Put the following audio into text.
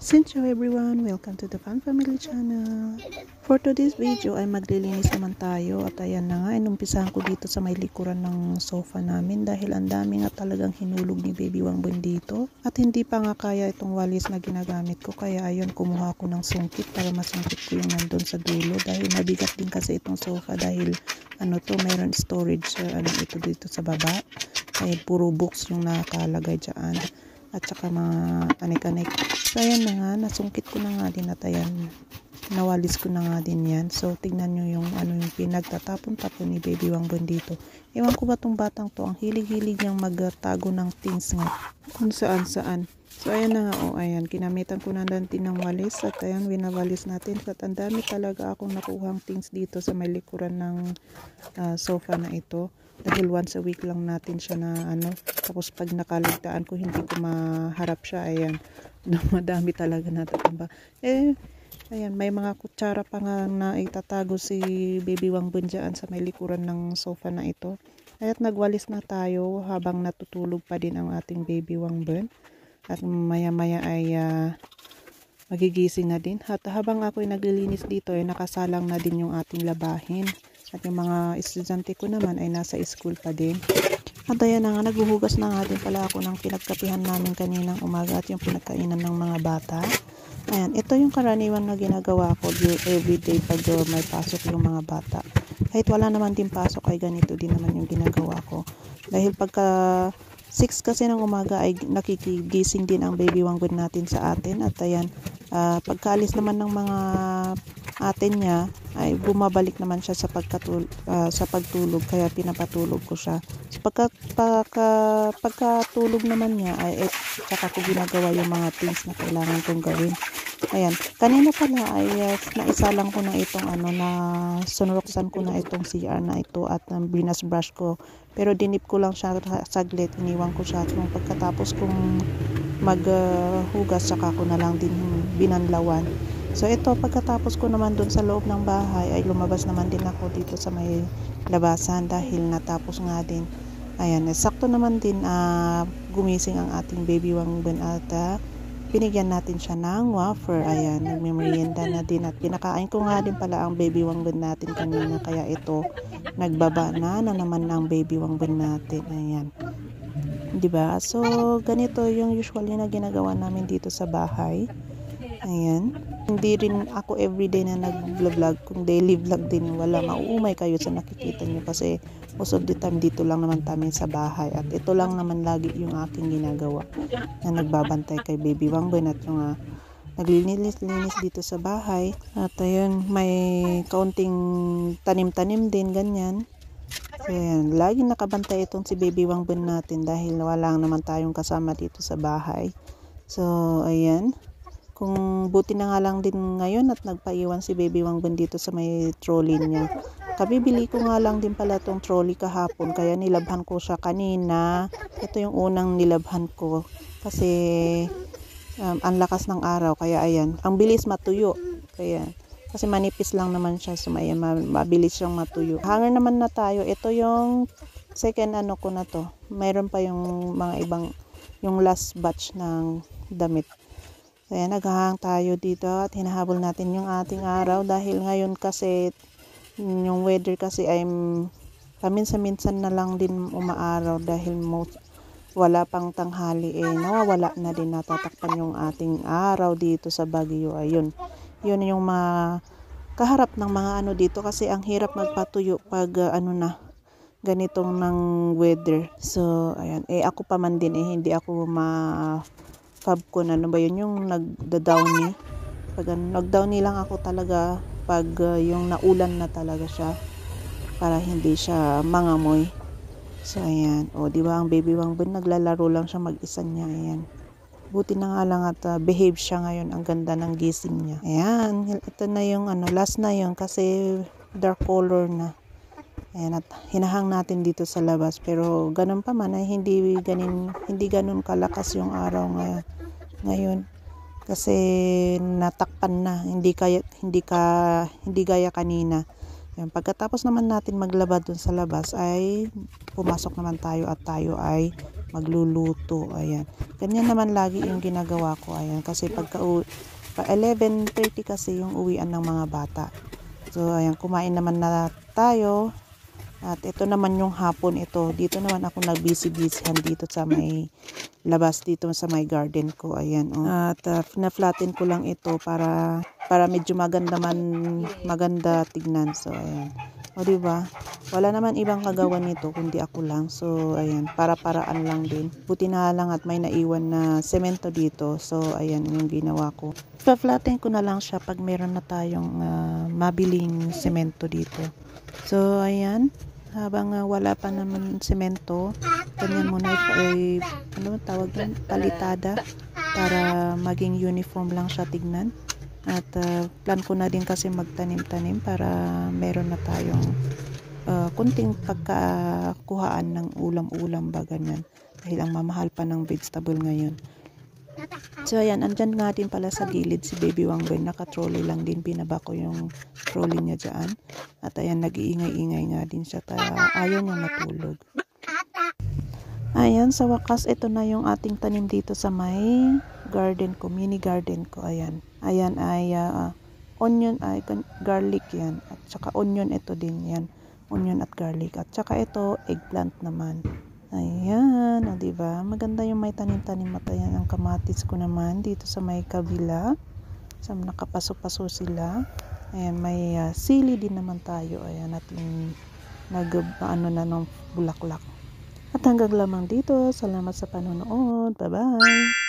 Hello everyone, welcome to the Fun Family Channel. For today's video ay maglilinis naman tayo at ayan na nga, inumpisahan ko dito sa may likuran ng sofa namin dahil ang dami nga talagang hinulog ni Baby Wangbon dito at hindi pa nga kaya itong walis na ginagamit ko, kaya ayun, kumuha ko ng sungkit para masungkit ko yung nandun sa dulo dahil mabigat din kasi itong sofa dahil mayroon storage ito dito sa baba, ay puro books yung nakalagay dyan at saka mga anik-anik. So ayan na nga, nasungkit ko na nga din at ayan, nawalis ko na nga din yan. So tignan nyo yung yung pinagtatapon-tapon ni Baby Wangbon dito. Ewan ko ba tong batang to, ang hilig-hilig niyang magtago ng things nga kung saan-saan. So ayan na nga, ayan, kinamitan ko na din ng walis at ayan, winawalis natin. At ang dami talaga akong nakuhang things dito sa may likuran ng sofa na ito. Dahil once a week lang natin siya na tapos pag nakaligtaan ko hindi ko maharap siya, ayan, madami talaga natatamba. Ayan, may mga kutsara pa nga na itatago si Baby Wangbon dyan sa may likuran ng sofa na ito. At nagwalis na tayo habang natutulog pa din ang ating Baby Wangbon. At maya maya ay magigising na din. At habang ako ay naglilinis dito ay nakasalang na din yung ating labahin. At yung mga estudyante ko naman ay nasa school pa din. At ayan na nga, naghuhugas na nga din pala ako ng pinagkapihan namin kaninang umaga at yung pinagkainan ng mga bata. Ayan, ito yung karaniwan na ginagawa ko everyday pag may pasok yung mga bata. Kahit wala naman din pasok ay ganito din naman yung ginagawa ko. Dahil pagka 6 kasi ng umaga ay nakikigising din ang Baby Wangbon natin sa atin. At ayan, pagkaalis naman ng mga atin niya ay bumabalik naman siya sa pagtulog, kaya pinapatulog ko siya. So pagkatulog naman niya ay saka ko ginagawa yung mga things na kailangan kong gawin. Ayan, kanina pala ay naisalang ko na itong na sunroksan ko na itong CR na ito at binas brush ko, pero dinip ko lang siya saglit, iniwan ko siya. Kung pagkatapos kong maghugas saka ko na lang din binanlawan. So ito, pagkatapos ko naman dun sa loob ng bahay ay lumabas naman din ako dito sa may labasan dahil natapos nga din. Ayan, sakto naman din gumising ang ating Baby Wangbon at binigyan natin siya ng wafer. Ayan, nagmemerienda na din at pinakain ko nga din pala ang Baby Wangbon natin kanina, kaya ito nagbaba na naman ang Baby Wangbon natin. Ayan, diba? So ganito yung usually na ginagawa namin dito sa bahay. Ayan, hindi rin ako everyday na nag-vlog, kung daily vlog din wala, mauumay kayo sa nakikita nyo kasi most of the time dito lang naman kami sa bahay at ito lang naman lagi yung aking ginagawa na nagbabantay kay Baby Wangbon at yung naglilinis dito sa bahay. At ayun, may kaunting tanim-tanim din ganyan. So ayan, laging nakabantay itong si Baby Wangbon natin dahil wala naman tayong kasama dito sa bahay. So ayan, kung buti na nga lang din ngayon at nagpaiwan si Baby Wangbon dito sa may trolley niya. Kabibili ko nga lang din pala itong trolley kahapon, kaya nilabhan ko siya kanina. Ito yung unang nilabhan ko kasi ang lakas ng araw, kaya ayan, ang bilis matuyo. Kaya kasi manipis lang naman siya, so mabilis siyang matuyo. Hanger naman na tayo. Ito yung second ko na to. Mayroon pa yung mga ibang, yung last batch ng damit. Kaya naghahang tayo dito at hinahabol natin yung ating araw dahil ngayon kasi yung weather kasi ay paminsan-minsan na lang din umaaraw dahil wala pang tanghali, nawawala na din, natatakpan yung ating araw dito sa Baguio. Ayun, yun yung mga kaharap ng mga dito kasi ang hirap magpatuyo pag ganitong ng weather. So ayan, ako pa man din hindi ako fab ko na ba yun yung nagda-downy. Pag nag-downy lang ako talaga pag yung naulan na talaga siya para hindi siya mangamoy. So ayan, di ba ang Baby Wangbon naglalaro lang siya mag-isa niya. Ayan, buti na nga lang at behave siya ngayon, ang ganda ng gising niya. Ayan, ito na yung last na yun kasi dark color na. Ayan, at hinahang natin dito sa labas, pero ganun pa man ay hindi ganun kalakas yung araw ngayon kasi natakpan na, hindi gaya kanina. Ayan, pagkatapos naman natin maglaba dun sa labas ay pumasok naman tayo at tayo ay magluluto. Ayan. Ganyan naman lagi yung ginagawa ko. Ayan. Kasi pagka 11:30 kasi yung uwian ng mga bata. So, ayan. Kumain naman na tayo. At ito naman yung hapon ito. Dito naman ako nagbisi-bisihan dito sa may labas dito sa my garden ko. Ayan. Oh. At na-flatten ko lang ito para medyo maganda tignan. So, ayan. O, diba? Wala naman ibang kagawan nito kundi ako lang. So, ayan. Para-paraan lang din. Buti na lang at may naiwan na semento dito. So, ayan yung ginawa ko. Pa-flatten ko na lang siya pag meron na tayong mabiling semento dito. So, ayan. Habang wala pa naman semento, ganyan muna ano tawag yan? Palitada para maging uniform lang siya tignan. At plan ko na din kasi magtanim-tanim para meron na tayong kunting pagkakuhaan ng ulam-ulam ba ganyan. Dahil ang mamahal pa ng vegetable ngayon. So ayan, andyan nga din pala sa gilid si Baby Wangben, naka-trolley lang din, binaba ko yung trolley niya dyan. At ayan, nag-iingay-ingay nga din siya, ayaw niya matulog. Ayan, sa wakas, ito na yung ating tanim dito sa may garden ko, mini garden ko, ayan. Ayan ay onion, ay garlic yan, at saka onion ito din yan, onion at garlic, at saka ito, eggplant naman. Ayan, o diba? Maganda yung may tanim-tanim at ayan ang kamatis ko naman dito sa may kabila. Sa nakapaso-paso sila. Ayan, may sili din naman tayo. Ayan, at yung nag-ano na ng bulaklak. At hanggang lamang dito. Salamat sa panonood. Bye-bye!